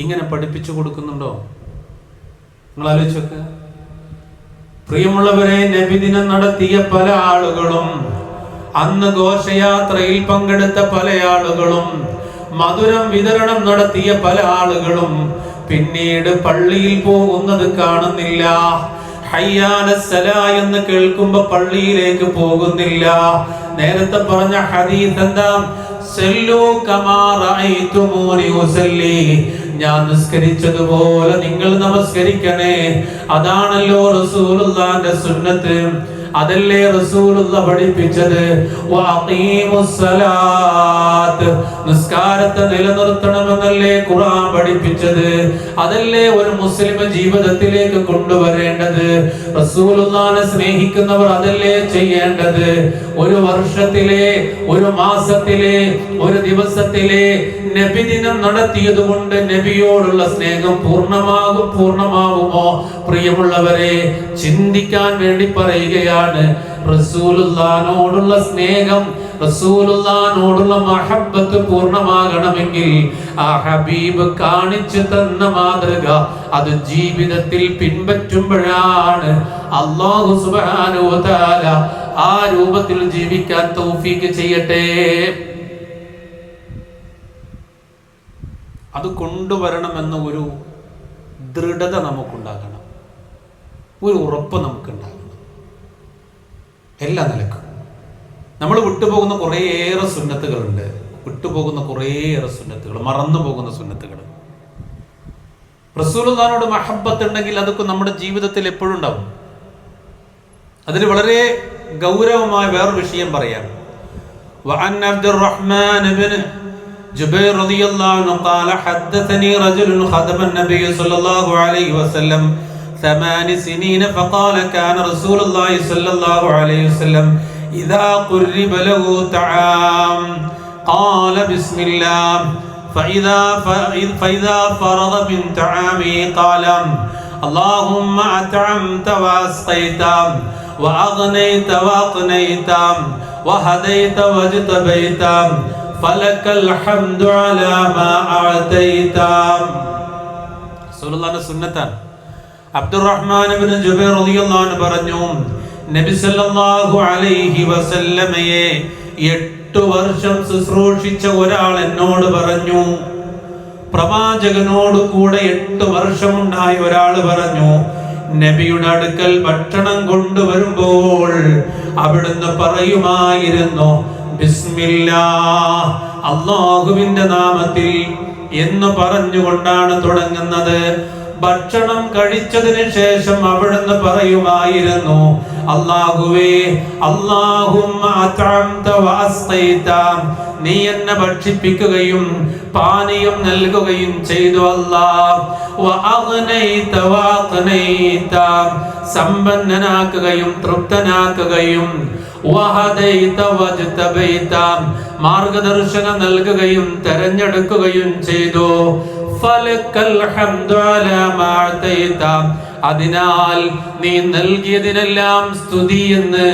ഇങ്ങനെ പഠിപ്പിച്ചു കൊടുക്കുന്നുണ്ടോ? നിങ്ങൾ ആലോചിച്ച് നോക്ക്. പ്രിയമുള്ളവരെ, നബിദിനം നടത്തിയ പല ആളുകളും, അന്ന് ഘോഷയാത്രയിൽ പങ്കെടുത്ത പല ആളുകളും, മധുരം വിതരണം നടത്തിയ പല ആളുകളും പിന്നീട് പള്ളിയിൽ പോകുന്നത് കാണുന്നില്ല. ഹയ്യാലസ്സലാ എന്ന് കേൾക്കുമ്പോ പള്ളിയിലേക്ക് പോകുന്നില്ല. നേരത്തെ പറഞ്ഞ ഹദീസ് എന്താ? സല്ലൂ കമാ റഅയ്തുമൂനി ഉസല്ലി, ഞാൻ നിസ്കരിച്ചതുപോലെ നിങ്ങൾ നമസ്കരിക്കണേ. അതാണല്ലോ റസൂലുള്ളാഹിന്റെ സുന്നത്ത്, അതല്ലേ റസൂലുള്ള പഠിപ്പിച്ചത്. വഅഖീമുസ്സലാത്ത്, നിസ്കാരത്തെ നിലനിർത്തണമെന്നല്ലേ ഖുർആൻ പഠിപ്പിച്ചത്. അതല്ലേ ഒരു മുസ്ലിം ജീവിതത്തിലേക്ക് കൊണ്ടുവരേണ്ടത്. റസൂലുള്ളാഹിനെ സ്നേഹിക്കുന്നവർ അതല്ലേ ചെയ്യേണ്ടത്. ഒരു വർഷത്തിലെ, ഒരു മാസത്തിലെ, ഒരു ദിവസത്തിലെ നബിദിനം നടത്തിയത് കൊണ്ട് നബിയോടുള്ള സ്നേഹം പൂർണ്ണമാവുമോ? പ്രിയമുള്ളവരെ, ചിന്തിക്കാൻ വേണ്ടി പറയുകയാണ്. റസൂലുള്ളാഹിനോടുള്ള സ്നേഹം, റസൂലുള്ളാഹിനോടുള്ള മഹബ്ബത്ത് പൂർണ്ണമാകണമെങ്കിൽ ആ ഹബീബ് കാണിച്ചു തന്ന മാതൃക അത് ജീവിതത്തിൽ പിൻപറ്റുമ്പോഴാണ് അല്ലാഹു സുബ്ഹാനഹു വ തആല ആ രൂപത്തിൽ ജീവിക്കാൻ തൗഫീഖ് ചെയ്യട്ടെ. അത് കൊണ്ടുവരണമെന്ന ഒരു ദൃഢത നമുക്കുണ്ടാകണം, ഒരു ഉറപ്പ് നമുക്കുണ്ടാകണം. എല്ലാ നിലക്കും നമ്മൾ വിട്ടുപോകുന്ന കുറേയേറെ സുന്നത്തുകളുണ്ട്, മറന്നു പോകുന്ന സുന്നത്തുകൾ. റസൂലുള്ളാഹിനോട് മഹബ്ബത്ത് ഉണ്ടെങ്കിൽ അതൊക്കെ നമ്മുടെ ജീവിതത്തിൽ എപ്പോഴും ഉണ്ടാവും. അതിന് വളരെ ഗൗരവമായ വേറൊരു വിഷയം പറയാം. وعن عبد الرحمن بن جبير رضي الله عنه قال حدثني رجل خدم النبي صلى الله عليه وسلم 8 سنين فقال كان رسول الله صلى الله عليه وسلم إذا قرب له طعام قال بسم الله فإذا فرغ من طعامه قال اللهم أطعمت وأسقيت وأغنيت وأقنيت وهديت واجتبيت فلك الحمد على ما أعطيت. റസൂലുള്ളാഹിന്റെ സുന്നത്താണ്. അബ്ദുറഹ്മാൻ ഇബ്നു ജുബൈർ റളിയല്ലാഹു അൻഹു പറഞ്ഞു, നബി സല്ലല്ലാഹു അലൈഹി വസല്ലമയെ 8 വർഷം ശുശ്രൂഷിച്ച ഒരാൾ എന്നോട് പറഞ്ഞു, പ്രവാചകനോട് കൂടെ 8 വർഷമുണ്ടായ ഒരാൾ പറഞ്ഞു, നബിയുടെ അടുക്കൽ ഭക്ഷണം കൊണ്ടുവരുമ്പോൾ അവിടുന്ന് പറയുമായിരുന്നു, ബിസ്മില്ലാഹ്, അല്ലാഹുവിന്റെ നാമത്തിൽ എന്ന് പറഞ്ഞുകൊണ്ടാണ് തുടങ്ങുന്നത്. ഭക്ഷണം കഴിച്ചതിന് ശേഷം അവിടുന്ന് പറയുമായിരുന്നു, അല്ലാഹുവേ, അല്ലാഹുമ്മ അത്അംത വഅസ്ഖൈത, നീ എന്നെ ഭക്ഷിപ്പിക്കുകയും പാനീയം നൽകുകയും ചെയ്തു അല്ലാഹ്. വഅഗ്നൈത വഅഖ്നൈത, സമ്പന്നനാക്കുകയും തൃപ്തനാക്കുകയും, വഹദൈത വജ്തബൈത, മാർഗദർശനം നൽകുകയും തെരഞ്ഞെടുക്കുകയും ചെയ്തു. ഫലക്കൽ ഹംദു അലാ മാ അതൈത, അതിനാൽ നീ നൽകിയതിനെല്ലാം സ്തുതി എന്ന്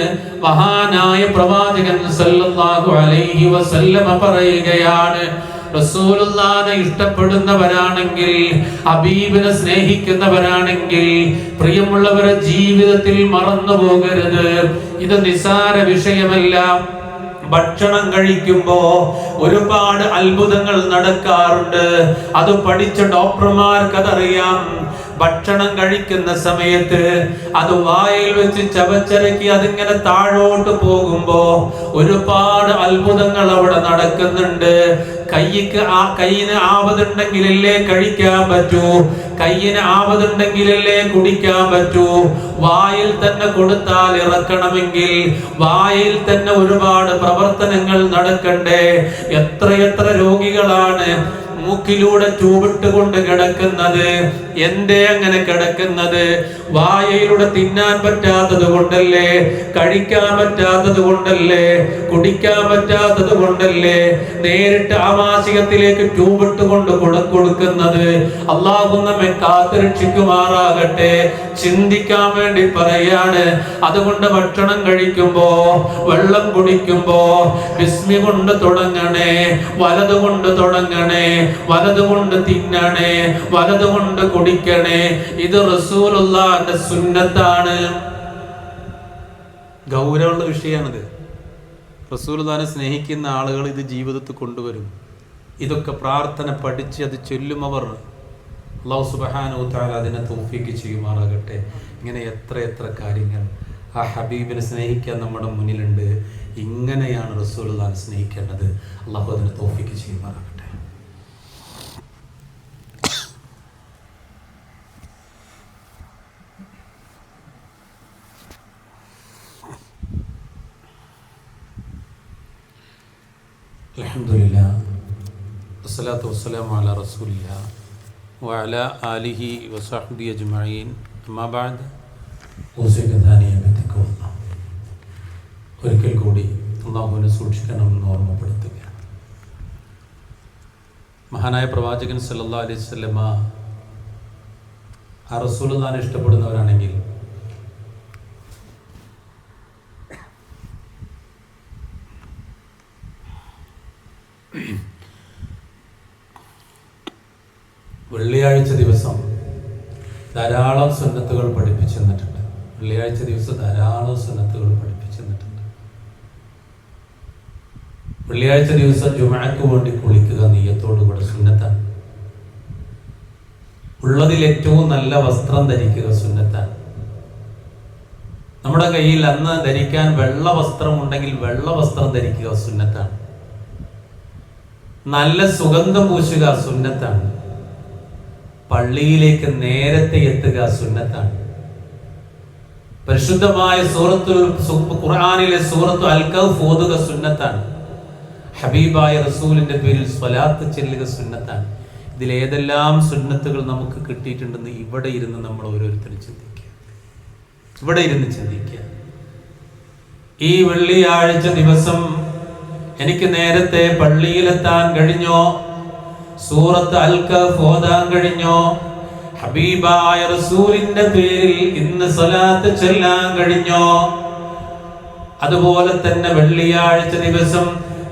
മഹാനായ പ്രവാചകൻ സല്ലല്ലാഹു അലൈഹി വസല്ലമ പറയുകയാണ്. റസൂലുള്ളാഹിനെ ഇഷ്ടപ്പെടുന്നവരാണെങ്കിൽ, ഹബീബിനെ സ്നേഹിക്കുന്നവരാണെങ്കിൽ, പ്രിയമുള്ളവരെ ജീവിതത്തിൽ മറന്നു പോകരുത്. ഇത് നിസ്സാര വിഷയമല്ല. ഭക്ഷണം കഴിക്കുമ്പോ ഒരുപാട് അത്ഭുതങ്ങൾ നടക്കാറുണ്ട്. അത് പഠിച്ച ഡോക്ടർമാർക്ക് അതറിയാം. ഭക്ഷണം കഴിക്കുന്ന സമയത്ത് അത് വായിൽ വെച്ച് ചവച്ചരക്കി അതിങ്ങനെ താഴോട്ട് പോകുമ്പോ ഒരുപാട് അത്ഭുതങ്ങൾ അവിടെ നടക്കുന്നുണ്ട്. കയ്യിന് ആവതുണ്ടെങ്കിലല്ലേ കഴിക്കാൻ പറ്റൂ, കയ്യിന് ആവതുണ്ടെങ്കിലല്ലേ കുടിക്കാൻ പറ്റൂ. വായിൽ തന്നെ കൊടുത്താൽ ഇറക്കണമെങ്കിൽ വായിൽ തന്നെ ഒരുപാട് പ്രവർത്തനങ്ങൾ നടക്കണ്ടേ. എത്രയെത്ര രോഗികളാണ് മൂക്കിലൂടെ ചൂവിട്ടുകൊണ്ട് കിടക്കുന്നത്. എന്തേ അങ്ങനെ കിടക്കുന്നത്? വായയിലൂടെ തിന്നാൻ പറ്റാത്തത് കൊണ്ടല്ലേ, കഴിക്കാൻ പറ്റാത്തത് കൊണ്ടല്ലേ, കുടിക്കാൻ പറ്റാത്തത് കൊണ്ടല്ലേ നേരിട്ട് ആമാശയത്തിലേക്ക് ട്യൂബിട്ടുകൊണ്ട് കൊടുക്കുന്നത്. അല്ലാഹു നമ്മെ കാത്തുരക്ഷിക്കുമാറാകട്ടെ. ചിന്തിക്കാൻ വേണ്ടി പറയാണ്. അതുകൊണ്ട് ഭക്ഷണം കഴിക്കുമ്പോ, വെള്ളം കുടിക്കുമ്പോ ബിസ്മി കൊണ്ട് തുടങ്ങണേ, വലതുകൊണ്ട് തുടങ്ങണേ, വലതുകൊണ്ട് തിന്നണേ, വലതുകൊണ്ട് കുടിക്കണേ. ഇത് റസൂലുള്ളാഹിന്റെ സുന്നത്താണ്. ഗൗരവമുള്ള വിഷയമാണിത്. റസൂലുള്ളാഹിനെ സ്നേഹിക്കുന്ന ആളുകൾ ഇത് ജീവിതത്തിൽ കൊണ്ടുവരും. ഇതൊക്കെ പ്രാർത്ഥന പഠിച്ച് അത് ചൊല്ലുമവർ. അല്ലാഹു സുബ്ഹാനഹു വ തആല അതിനെ തൗഫീഖ് ചെയ്യുമാറാകട്ടെ. ഇങ്ങനെ എത്ര കാര്യങ്ങൾ ആ ഹബീബിനെ സ്നേഹിക്കാൻ നമ്മുടെ മുന്നിലുണ്ട്. ഇങ്ങനെയാണ് റസൂലുള്ളാഹിനെ സ്നേഹിക്കേണ്ടത്. അല്ലാഹു അതിനെ തൗഫീഖ് ചെയ്യുമാറാകട്ടെ. അൽഹംദുലില്ലാഹ് വസ്സലാത്തു വസ്സലാമു അലാ റസൂലില്ലാഹ് വഅലാ ആലിഹി വസഹ്ബിഹി അജ്മഈൻ. അമ്മാ ബഅദ്, ഒരിക്കൽ കൂടി അല്ലാഹുവിനെ സൂക്ഷിക്കണമെന്ന് ഓർമ്മപ്പെടുത്തുകയാണ്. മഹാനായ പ്രവാചകൻ സല്ലല്ലാഹു അലൈഹി വസല്ലമ ആ റസൂലുള്ളാഹിനെ ഇഷ്ടപ്പെടുന്നവരാണെങ്കിൽ വെള്ളിയാഴ്ച ദിവസം ധാരാളം സുന്നത്തുകൾ പഠിപ്പിച്ചു തന്നിട്ടുണ്ട്. വെള്ളിയാഴ്ച ദിവസം ധാരാളം സുന്നത്തുകൾ പഠിപ്പിച്ചു തന്നിട്ടുണ്ട്. വെള്ളിയാഴ്ച ദിവസം ജുമഅക്ക് വേണ്ടി കുളിക്കുക നിയ്യത്തോടുകൂടെ സുന്നത്താണ്. ഉള്ളതിൽ ഏറ്റവും നല്ല വസ്ത്രം ധരിക്കുക സുന്നത്താണ്. നമ്മുടെ കയ്യിൽ അന്ന് ധരിക്കാൻ വെള്ള വസ്ത്രം ഉണ്ടെങ്കിൽ വെള്ള വസ്ത്രം ധരിക്കുക സുന്നത്താണ്. നല്ല സുഗന്ധം പൂശുക സുന്നത്താണ്. പള്ളിയിലേക്ക് നേരത്തെ എത്തുക സുന്നത്താണ്. പരിശുദ്ധമായ ഖുർആനിലെ സൂറത്തു അൽ കഹ്ഫ് ഓതുക സുന്നത്താണ്. ഹബീബായ റസൂലിന്റെ പേരിൽ സ്വലാത്ത് ചെല്ലുക സുന്നത്താണ്. ഇതിലേതെല്ലാം സുന്നത്തുകൾ നമുക്ക് കിട്ടിയിട്ടുണ്ടെന്ന് ഇവിടെ ഇരുന്ന് നമ്മൾ ഓരോരുത്തരും ചിന്തിക്കുക. ഇവിടെ ഇരുന്ന് ചിന്തിക്കുക. ഈ വെള്ളിയാഴ്ച ദിവസം എനിക്ക് നേരത്തെ പള്ളിയിലെത്താൻ കഴിഞ്ഞോ? സൂറത്ത് അൽ കഹ്ഫ് ഓതാൻ കഴിഞ്ഞോ? ഹബീബായ റസൂലിന്റെ പേരിൽ ഇന്ന് സ്വലാത്ത് ചൊല്ലാൻ കഴിഞ്ഞോ? അതുപോലെ തന്നെ വെള്ളിയാഴ്ച ദിവസം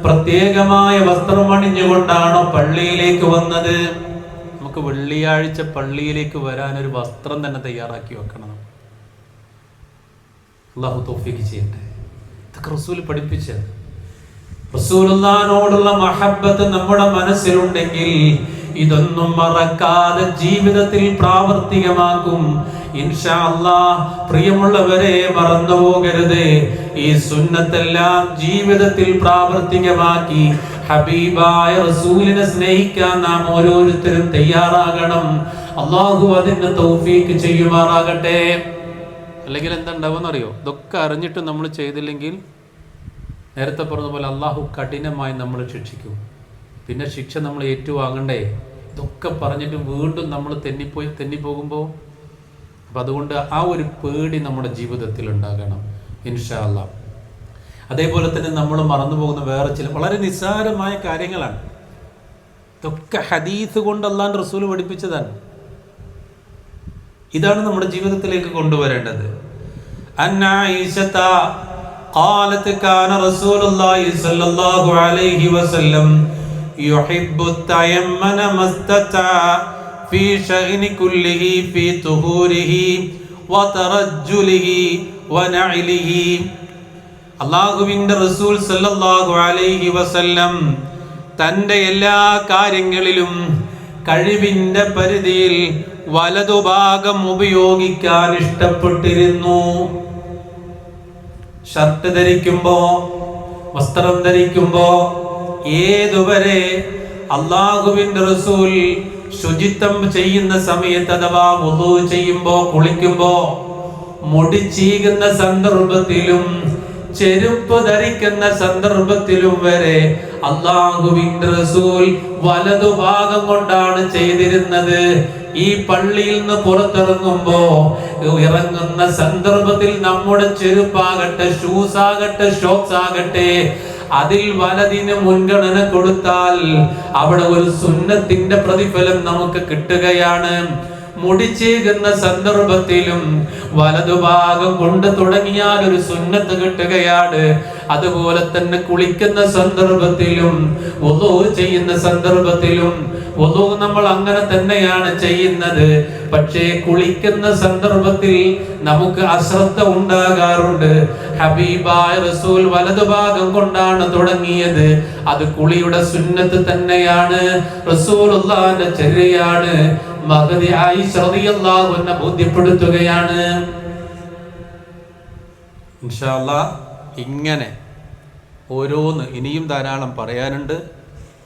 പ്രത്യേകമായ വസ്ത്രം അണിഞ്ഞുകൊണ്ടാണോ പള്ളിയിലേക്ക് വന്നത്? നമുക്ക് വെള്ളിയാഴ്ച പള്ളിയിലേക്ക് വരാൻ ഒരു വസ്ത്രം തന്നെ തയ്യാറാക്കി വെക്കണം. അല്ലാഹു തൗഫീഖ് ചെയ്യട്ടെ. ഇതൊക്കെ റസൂൽ പഠിപ്പിച്ചത്. റസൂലുള്ളാഹിനോടുള്ള മഹബ്ബത്ത് നമ്മുടെ മനസ്സിലുണ്ടെങ്കിൽ ഇതൊന്നും മറക്കാതെ ജീവിതത്തിൽ പ്രാവർത്തികമാക്കും ഇൻഷാ അല്ലാഹ്. പ്രിയമുള്ളവരെ, മറന്നു പോകരുത്. ഈ സുന്നത്തെല്ലാം ജീവിതത്തിൽ പ്രാവർത്തികമാക്കി ഹബീബായ റസൂലിനെ സ്നേഹിക്കാൻ നാം ഓരോരുത്തരും തയ്യാറാകണം. അല്ലാഹു അതിന് തൗഫീക്ക് ചെയ്യുമാറാകട്ടെ. അല്ലെങ്കിൽ എന്താ ഉണ്ടാവുമെന്നറിയോ? ഇതൊക്കെ അറിഞ്ഞിട്ട് നമ്മൾ ചെയ്തില്ലെങ്കിൽ നേരത്തെ പറഞ്ഞ പോലെ അള്ളാഹു കഠിനമായി നമ്മൾ ശിക്ഷിക്കും. പിന്നെ ശിക്ഷ നമ്മൾ ഏറ്റുവാങ്ങണ്ടേ? ഇതൊക്കെ പറഞ്ഞിട്ട് വീണ്ടും നമ്മൾ തെന്നിപ്പോകുമ്പോൾ അപ്പം അതുകൊണ്ട് ആ ഒരു പേടി നമ്മുടെ ജീവിതത്തിൽ ഉണ്ടാകണം ഇൻഷാ അല്ലാഹ്. അതേപോലെ തന്നെ നമ്മൾ മറന്നു പോകുന്ന വേറെ ചില വളരെ നിസ്സാരമായ കാര്യങ്ങളാണ്. ഇതൊക്കെ ഹദീസ് കൊണ്ട് അല്ലാഹുവിൻ്റെ റസൂൽ പഠിപ്പിച്ചതാണ്. ഇതാണ് നമ്മുടെ ജീവിതത്തിലേക്ക് കൊണ്ടുവരേണ്ടത്. അന്നായിഷത ഖാലത് കാന റസൂലുള്ളാഹി സ്വല്ലല്ലാഹു അലൈഹി വസല്ലം യുഹിബ്ബു തയമ്മന മസ്തതാ ഫീ ശഅനി കുല്ലിഹി ഫീ തുഹൂരിഹി വതറജ്ജുലിഹി വനഇലിഹി. അല്ലാഹുവിൻ്റെ റസൂൽ സ്വല്ലല്ലാഹു അലൈഹി വസല്ലം തൻ്റെ എല്ലാ കാര്യങ്ങളിലും കഴിവിൻ്റെ പരിധിയിൽ വലതുഭാഗം ഉപയോഗിക്കാൻ ഇഷ്ടപ്പെട്ടിരുന്നു. ഷർട്ട് ധരിക്കുമ്പോ, വസ്ത്രം ധരിക്കുമ്പോ, ഏതുവരെ അല്ലാഹുവിൻ്റെ റസൂൽ ശുചിത്വം ചെയ്യുന്ന സമയത്ത് അഥവാ വുളൂ ചെയ്യുമ്പോ, കുളിക്കുമ്പോ, മുടി ചീകുന്ന സന്ദർഭത്തിലും ചെരുപ്പ് ധരിക്കുന്ന സന്ദർഭത്തിലും വരെ അല്ലാഹുവിൻ്റെ റസൂൽ വലതുഭാഗം കൊണ്ടാണ് ചെയ്തിരുന്നത്. ഈ പള്ളിയിൽ നിന്ന് പുറത്തിറങ്ങുമ്പോ ഇറങ്ങുന്ന സന്ദർഭത്തിൽ നമ്മുടെ ചെരുപ്പാകട്ടെ, ഷൂസ് ആകട്ടെ, ഷോക്സ് ആകട്ടെ, അതിൽ വലതിന് മുൻഗണന കൊടുത്താൽ അവിടെ ഒരു സുന്നത്തിന്റെ പ്രതിഫലം നമുക്ക് കിട്ടുകയാണ്. മുടിച്ചേകുന്ന സന്ദർഭത്തിലും വലതുഭാഗം കൊണ്ട് തുടങ്ങിയാൽ ഒരു സുന്നത്ത് കിട്ടുകയാണ്. അതുപോലെ തന്നെ കുളിക്കുന്ന സന്ദർഭത്തിലും വുളൂ ചെയ്യുന്ന സന്ദർഭത്തിലും വുളൂ നമ്മൾ അങ്ങനെ തന്നെയാണ് ചെയ്യുന്നത്. പക്ഷേ കുളിക്കുന്ന സന്ദർഭത്തിൽ നമുക്ക് അശ്രദ്ധ ഉണ്ടാകാറുണ്ട്. ഹബീബായ റസൂൽ വലതുഭാഗം കൊണ്ടാണ് തുടങ്ങിയത്. അത് കുളിയുടെ സുന്നത്ത് തന്നെയാണ്, റസൂലുള്ളാഹിന്റെ ചര്യയാണ്. മഹദി ആയിഷ റളിയല്ലാഹു അൻഹ ബോധ്യപ്പെടുത്തുകയാണ്. ഇൻഷാ അല്ലാഹ് ഇങ്ങനെ ഓരോന്ന് ഇനിയും ധാരാളം പറയാനുണ്ട്.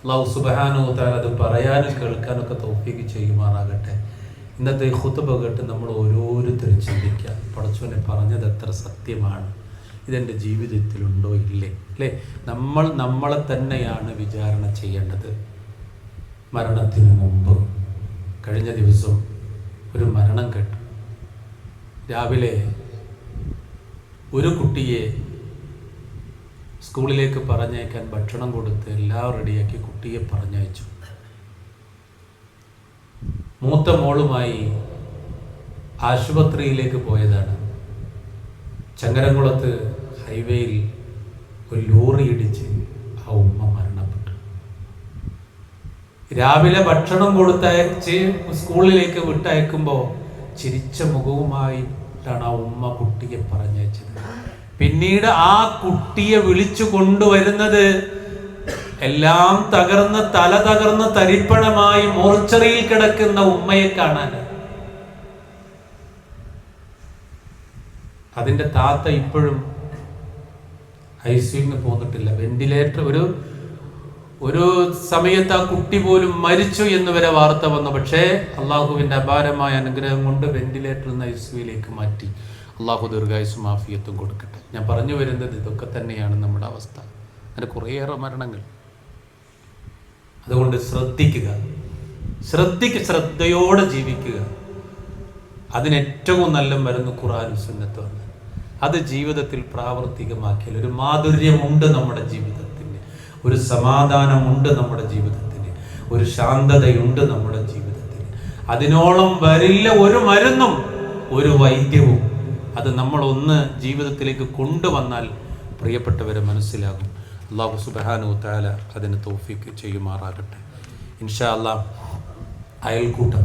അല്ലാഹു സുബ്ഹാനഹു വ തആല അത് പറയാനും കേൾക്കാനൊക്കെ തൗഫീഖ് ചെയ്യുമാറാകട്ടെ. ഇന്നത്തെ ഖുതുബ കേട്ട് നമ്മൾ ഓരോരുത്തരും ചിന്തിക്കുക, പടച്ചോനെ പറഞ്ഞത് എത്ര സത്യമാണ്, ഇതെൻ്റെ ജീവിതത്തിലുണ്ടോ ഇല്ലേ? അല്ലേ? നമ്മൾ നമ്മളെ തന്നെയാണ് വിചാരണ ചെയ്യേണ്ടത്. മരണത്തിന് മുമ്പ് കഴിഞ്ഞ ദിവസം ഒരു മരണം കേട്ടു. രാവിലെ ഒരു കുട്ടിയെ സ്കൂളിലേക്ക് പറഞ്ഞയക്കാൻ ഭക്ഷണം കൊടുത്ത് എല്ലാം റെഡിയാക്കി കുട്ടിയെ പറഞ്ഞയച്ചു. മൂത്ത മോളുമായി ആശുപത്രിയിലേക്ക് പോയതാണ്. ചങ്ങരംകുളത്ത് ഹൈവേയിൽ ഒരു ലോറി ഇടിച്ച് ആ ഉമ്മ മരണപ്പെട്ടു. രാവിലെ ഭക്ഷണം കൊടുത്തയച്ച് സ്കൂളിലേക്ക് വിട്ടയക്കുമ്പോൾ ചിരിച്ച മുഖവുമായിട്ടാണ് ആ ഉമ്മ കുട്ടിയെ പറഞ്ഞയച്ചത്. പിന്നീട് ആ കുട്ടിയെ വിളിച്ചു കൊണ്ടുവരുന്നത് എല്ലാം തകർന്ന് തല തകർന്ന് തരിപ്പണമായി മോർച്ചറിയിൽ കിടക്കുന്ന ഉമ്മയെ കാണാൻ. അതിന്റെ താത്ത ഇപ്പോഴും ഐസിയുന്ന് പോന്നിട്ടില്ല. വെന്റിലേറ്റർ ഒരു സമയത്ത് ആ കുട്ടി പോലും മരിച്ചു എന്ന് വരെ വാർത്ത വന്നു. പക്ഷേ അള്ളാഹുവിന്റെ അപാരമായ അനുഗ്രഹം കൊണ്ട് വെന്റിലേറ്ററിൽ നിന്ന് ഐസിയുയിലേക്ക് മാറ്റി. അള്ളാഹു ദീർഘായുസ്സും ആഫിയത്തും കൊടുക്കട്ടെ. ഞാൻ പറഞ്ഞു വരുന്നത് ഇതൊക്കെ തന്നെയാണ് നമ്മുടെ അവസ്ഥ. അങ്ങനെ കുറേയേറെ മരണങ്ങൾ. അതുകൊണ്ട് ശ്രദ്ധയോടെ ജീവിക്കുക. അതിനേറ്റവും നല്ല മരുന്ന് ഖുർആനും സുന്നത്തുമാണ്. അത് ജീവിതത്തിൽ പ്രാവർത്തികമാക്കിയാൽ ഒരു മാധുര്യമുണ്ട് നമ്മുടെ ജീവിതത്തിന്, ഒരു സമാധാനമുണ്ട് നമ്മുടെ ജീവിതത്തിന്, ഒരു ശാന്തതയുണ്ട് നമ്മുടെ ജീവിതത്തിന്. അതിനോളം വരില്ല ഒരു മരുന്നും ഒരു വൈദ്യവും. അത് നമ്മളൊന്ന് ജീവിതത്തിലേക്ക് കൊണ്ടുവന്നാൽ പ്രിയപ്പെട്ടവരെ മനസ്സിലാകും. അല്ലാഹു സുബ്ഹാനഹു തആല അതിന് തൗഫീഖ് ചെയ്യുമാറാകട്ടെ. ഇൻഷാ അല്ലാഹ് അയൽക്കൂട്ടം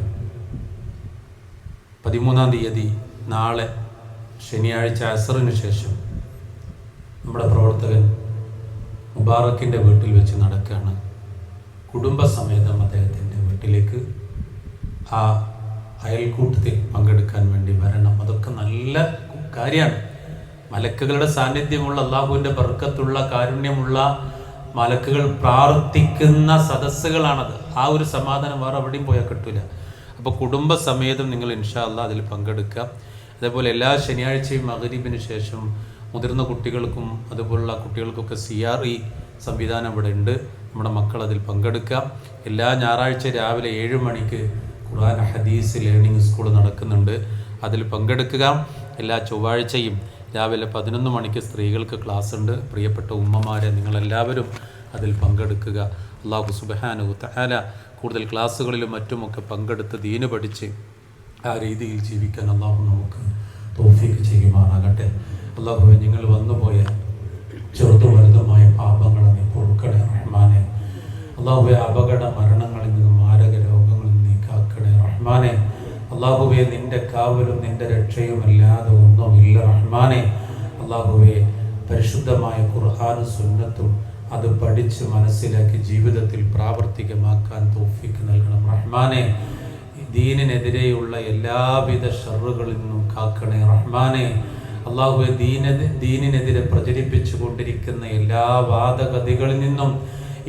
13-ാം തീയതി നാളെ ശനിയാഴ്ച അസറിന് ശേഷം നമ്മുടെ പ്രവർത്തകൻ മുബാറക്കിൻ്റെ വീട്ടിൽ വെച്ച് നടക്കുകയാണ്. കുടുംബസമേതം അദ്ദേഹത്തിൻ്റെ വീട്ടിൽ വീട്ടിലേക്ക് ആ അയൽക്കൂട്ടത്തിൽ പങ്കെടുക്കാൻ വേണ്ടി വരണം. അതൊക്കെ നല്ല കാര്യമാണ്. മലക്കുകളുടെ സാന്നിധ്യമുള്ള, അള്ളാഹുവിൻ്റെ ബർക്കത്തുള്ള, കാരുണ്യമുള്ള മലക്കുകൾ പ്രാർത്ഥിക്കുന്ന സദസ്സുകളാണത്. ആ ഒരു സമാധാനം വേറെ എവിടെയും പോയാൽ കിട്ടില്ല. അപ്പോൾ കുടുംബസമേതം നിങ്ങൾ ഇൻഷാ അല്ലാഹ് അതിൽ പങ്കെടുക്കുക. അതേപോലെ എല്ലാ ശനിയാഴ്ചയും മഗ്‌രിബിന് ശേഷം മുതിർന്ന കുട്ടികൾക്കും അതുപോലുള്ള കുട്ടികൾക്കൊക്കെ CRE സംവിധാനം ഇവിടെ ഉണ്ട്. നമ്മുടെ മക്കൾ അതിൽ പങ്കെടുക്കുക. എല്ലാ ഞായറാഴ്ച രാവിലെ 7 മണിക്ക് ഖുർആൻ ഹദീസ് ലേണിംഗ് സ്കൂൾ നടക്കുന്നുണ്ട്. അതിൽ പങ്കെടുക്കുക. എല്ലാ ചൊവ്വാഴ്ചയും രാവിലെ 11 മണിക്ക് സ്ത്രീകൾക്ക് ക്ലാസ് ഉണ്ട്. പ്രിയപ്പെട്ട ഉമ്മമാരെ നിങ്ങളെല്ലാവരും അതിൽ പങ്കെടുക്കുക. അല്ലാഹു സുബ്ഹാനഹു തആല കൂടുതൽ ക്ലാസ്സുകളിലും മറ്റുമൊക്കെ പങ്കെടുത്ത് ദീന് പഠിച്ച് ആ രീതിയിൽ ജീവിക്കാൻ അല്ലാഹു നമുക്ക് തൗഫീഖ് ചെയ്യുമാറാകട്ടെ. അല്ലാഹുവേ, നിങ്ങൾ വന്നുപോയ ചെറുതും വലുതുമായ പാപങ്ങളെ നീ പൊറുക്കണേ റഹ്മാനെ. അല്ലാഹുവേ, അപകട മരണങ്ങളിൽ നിന്നും മാരക രോഗങ്ങളിൽ നിന്ന് നീ കാക്കണേ റഹ്മാനെ. അല്ലാഹുവേ, നിന്റെ കാവലും നിന്റെ രക്ഷയും അല്ലാതെ ഒന്നുമില്ല റഹ്മാനെ. അല്ലാഹുവേ, പരിശുദ്ധമായ ഖുർആനും സുന്നത്തും അത് പഠിച്ച് മനസ്സിലാക്കി ജീവിതത്തിൽ പ്രാവർത്തികമാക്കാൻ തൗഫീഖ് നൽകണം റഹ്മാനെ. ദീനിനെതിരെയുള്ള എല്ലാവിധ ഷർറുകളിൽ നിന്നും കാക്കണേ റഹ്മാനെ. അല്ലാഹുവേ, ദീനിനെതിരെ പ്രചരിപ്പിച്ചു കൊണ്ടിരിക്കുന്ന എല്ലാ വാദഗതികളിൽ നിന്നും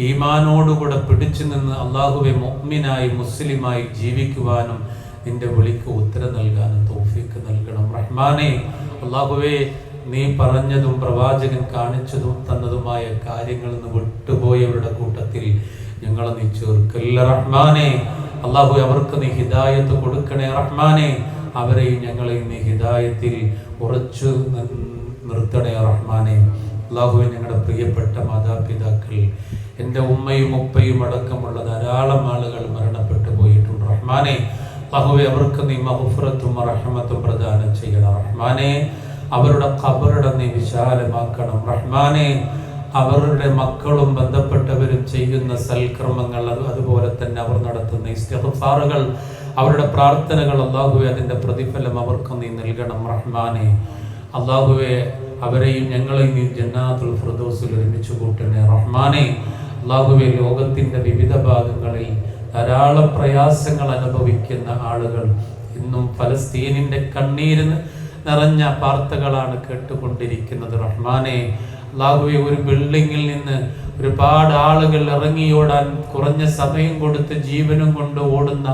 ഈമാനോടുകൂടെ പിടിച്ചു നിന്ന് അല്ലാഹുവേ മുഅ്മിനായി മുസ്ലിമായി ജീവിക്കുവാനും നിന്റെ വിളിക്ക് ഉത്തരം നൽകാനും തൗഫീഖ് നൽകണം റഹ്മാനെ. അല്ലാഹുവേ, നീ പറഞ്ഞതും പ്രവാചകൻ കാണിച്ചതും തന്നതുമായ കാര്യങ്ങളിൽ നിന്ന് വിട്ടുപോയവരുടെ കൂട്ടത്തിൽ ഞങ്ങളെ നീ ചേർക്കല്ല റഹ്മാനെ. അല്ലാഹുവേ, അവർക്ക് നീ ഹിദായത്ത് കൊടുക്കണേ റഹ്മാനെ. അവരെയും ഞങ്ങളെയും നീ ഹിദായത്തിൽ ഉറച്ചു നിർത്തണേ റഹ്മാനെ. അല്ലാഹുവേ, ഞങ്ങളുടെ പ്രിയപ്പെട്ട മാതാപിതാക്കൾ, എൻ്റെ ഉമ്മയും ഉപ്പയും അടക്കമുള്ള ധാരാളം ആളുകൾ മരണപ്പെട്ടു പോയിട്ടുണ്ട് റഹ്മാനെ. അല്ലാഹുവേ, അവർക്ക് നീ മഗ്ഫിറത്തും റഹ്മത്തും പ്രദാനം ചെയ്യണം റഹ്മാനെ. അവരുടെ ഖബറുടെ നീ വിശാലമാക്കണം റഹ്മാനെ. അവരുടെ മക്കളും ബന്ധപ്പെട്ടവരും ചെയ്യുന്ന സൽക്കർമ്മങ്ങൾ, അതുപോലെ തന്നെ അവർ നടത്തുന്ന ഇസ്തിഗ്ഫാറുകൾ, അവരുടെ പ്രാർത്ഥനകൾ, അല്ലാഹുവേ, അതിൻ്റെ പ്രതിഫലം അവർക്ക് നീ നൽകണം റഹ്മാനെ. അല്ലാഹുവേ, അവരെയും ഞങ്ങളെയും നീ ജന്നാത്തുൽ ഫിർദൗസിൽ ഒരുമിച്ച് കൂട്ടണേ റഹ്മാനെ. അല്ലാഹുവേ, ലോകത്തിൻ്റെ വിവിധ ഭാഗങ്ങളിൽ ധാരാളം പ്രയാസങ്ങൾ അനുഭവിക്കുന്ന ആളുകൾ ഇന്നും ഫലസ്തീനിൻ്റെ കണ്ണീരിന് നിറഞ്ഞ വാർത്തകളാണ് കേട്ടുകൊണ്ടിരിക്കുന്നത് റഹ്മാനെ. അല്ലാഹുവേ, ഒരു ബിൽഡിങ്ങിൽ നിന്ന് ഒരുപാട് ആളുകൾ ഇറങ്ങിയോടാൻ കുറഞ്ഞ സമയം കൊടുത്ത് ജീവനും കൊണ്ട് ഓടുന്ന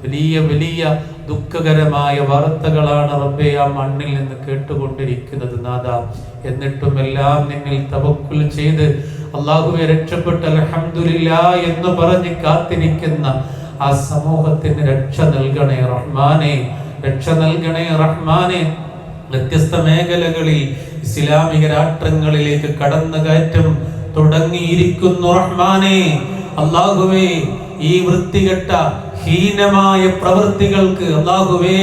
വലിയ വലിയ ദുഃഖകരമായ വാർത്തകളാണ് റബ്ബേ ആ മണ്ണിൽ നിന്ന് കേട്ടുകൊണ്ടിരിക്കുന്നത് നാഥ. എന്നിട്ടും എല്ലാം നിന്നിൽ തവക്കുൽ ചെയ്ത് അല്ലാഹുവേ രക്ഷപ്പെട്ട അൽഹംദുലില്ലാഹ് എന്ന് പറഞ്ഞ് കാത്തിരിക്കുന്ന ആ സമൂഹത്തിന് രക്ഷ നൽകണേ റഹ്മാനെ. രക്ഷ നൽകണേ റഹ്മാനെ. വ്യത്യസ്ത മേഖലകളിൽ ഇസ്ലാമിക രാഷ്ട്രങ്ങളിലേക്ക് കടന്നുകയറ്റം തുടങ്ങിയിരിക്കുന്നു റഹ്മാനെ. അല്ലാഹുവേ, ഈ വൃത്തികെട്ട ഹീനമായ പ്രവൃത്തികൾക്ക് അല്ലാഹുവേ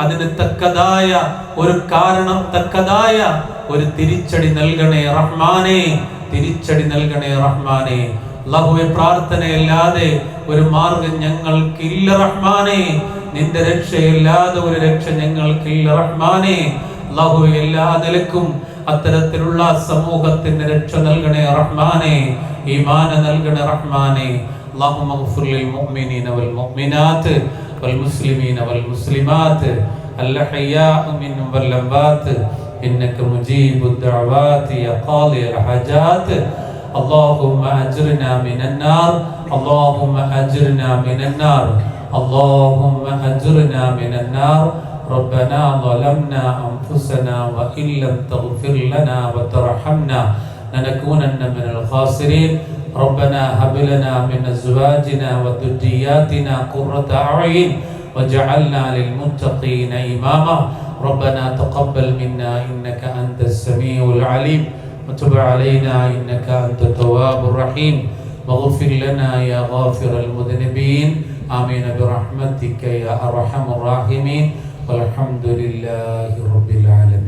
അതിന് തക്കതായ ഒരു കാരണം, തക്കതായ ഒരു തിരിച്ചടി നൽകണേ റഹ്മാനെ. തിരിച്ചടി നൽകണേ റഹ്മാനെ. അല്ലാഹുവേ, പ്രാർത്ഥനയല്ലാതെ ഒരു മാർഗം ഞങ്ങൾക്കില്ല റഹ്മാനെ. നിന്റെ രക്ഷയല്ലാതെ ഒരു രക്ഷ ഞങ്ങൾക്കില്ല റഹ്മാനെ. അല്ലാഹുവേ, എല്ലാ നിലക്കും അത്തരത്തിലുള്ള സമൂഹത്തിന് രക്ഷ നൽകണേ റഹ്മാനെ. ഈമാൻ നൽകണേ റഹ്മാനെ. اللهم اغفر للمؤمنين والمؤمنات والمسلمين والمسلمات الأحياء منهم والأموات إنك مجيب الدعوات يا قاضي الحاجات. اللهم أجرنا من النار. اللهم أجرنا من النار. اللهم أجرنا من النار. ربنا ظلمنا أنفسنا وإن لم تغفر لنا وترحمنا لنكونن من الخاسرين. ربنا هب لنا من أزواجنا وذرياتنا قرة أعين واجعلنا للمتقين إماما. ربنا تقبل منا إنك أنت السميع العليم وتب علينا إنك أنت التواب الرحيم واغفر لنا يا غافر المذنبين. آمين برحمتك يا أرحم الراحمين والحمد لله رب العالمين.